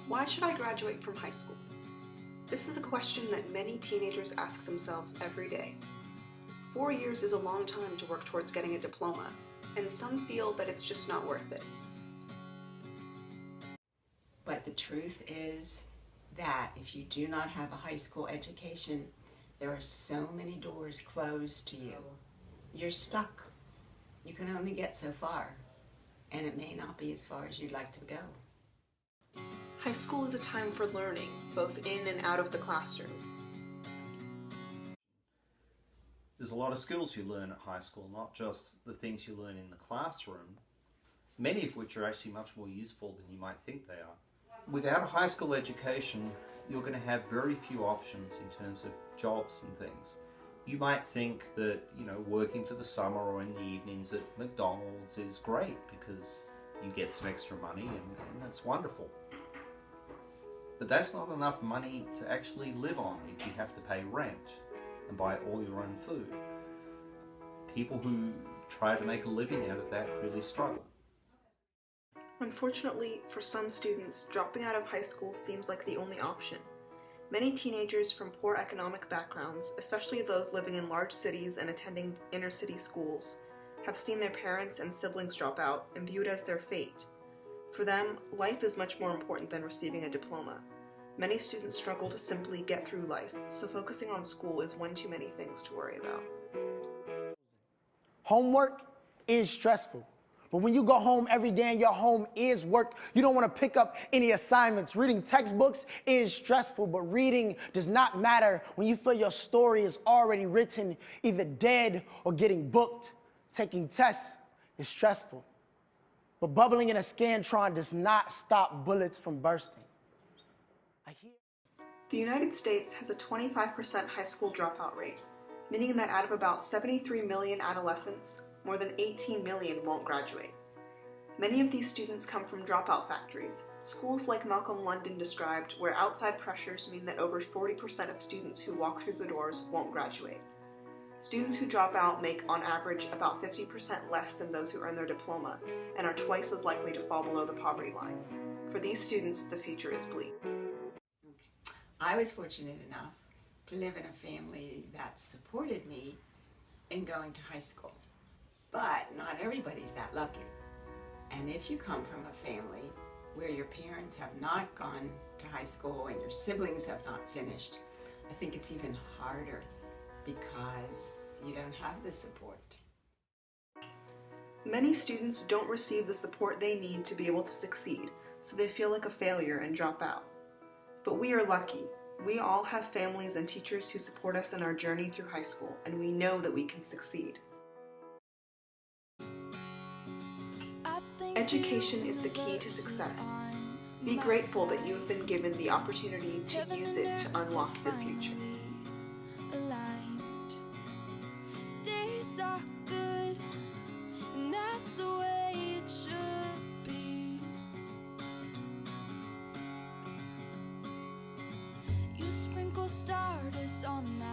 Why should I graduate from high school? This is a question that many teenagers ask themselves every day. 4 years is a long time to work towards getting a diploma, and some feel that it's just not worth it. But the truth is that if you do not have a high school education, there are so many doors closed to you. You're stuck. You can only get so far, and it may not be as far as you'd like to go. High school is a time for learning, both in and out of the classroom. There's a lot of skills you learn at high school, not just the things you learn in the classroom, many of which are actually much more useful than you might think they are. Without a high school education, you're going to have very few options in terms of jobs and things. You might think that, working for the summer or in the evenings at McDonald's is great because you get some extra money and that's wonderful. But that's not enough money to actually live on if you have to pay rent and buy all your own food. People who try to make a living out of that really struggle. Unfortunately, for some students, dropping out of high school seems like the only option. Many teenagers from poor economic backgrounds, especially those living in large cities and attending inner-city schools, have seen their parents and siblings drop out and view it as their fate. For them, life is much more important than receiving a diploma. Many students struggle to simply get through life, so focusing on school is one too many things to worry about. Homework is stressful. But when you go home every day and your home is work, you don't want to pick up any assignments. Reading textbooks is stressful, but reading does not matter when you feel your story is already written, either dead or getting booked. Taking tests is stressful. But bubbling in a Scantron does not stop bullets from bursting. The United States has a 25% high school dropout rate, meaning that out of about 73 million adolescents, more than 18 million won't graduate. Many of these students come from dropout factories, schools like Malcolm London described, where outside pressures mean that over 40% of students who walk through the doors won't graduate. Students who drop out make, on average, about 50% less than those who earn their diploma, and are twice as likely to fall below the poverty line. For these students, the future is bleak. I was fortunate enough to live in a family that supported me in going to high school. But not everybody's that lucky. And if you come from a family where your parents have not gone to high school and your siblings have not finished, I think it's even harder because you don't have the support. Many students don't receive the support they need to be able to succeed, so they feel like a failure and drop out. But we are lucky. We all have families and teachers who support us in our journey through high school, and we know that we can succeed. Education is the key to success. Be grateful that you have been given the opportunity to use it to unlock your future. Days are good, and that's the way it should be. You sprinkle stardust on my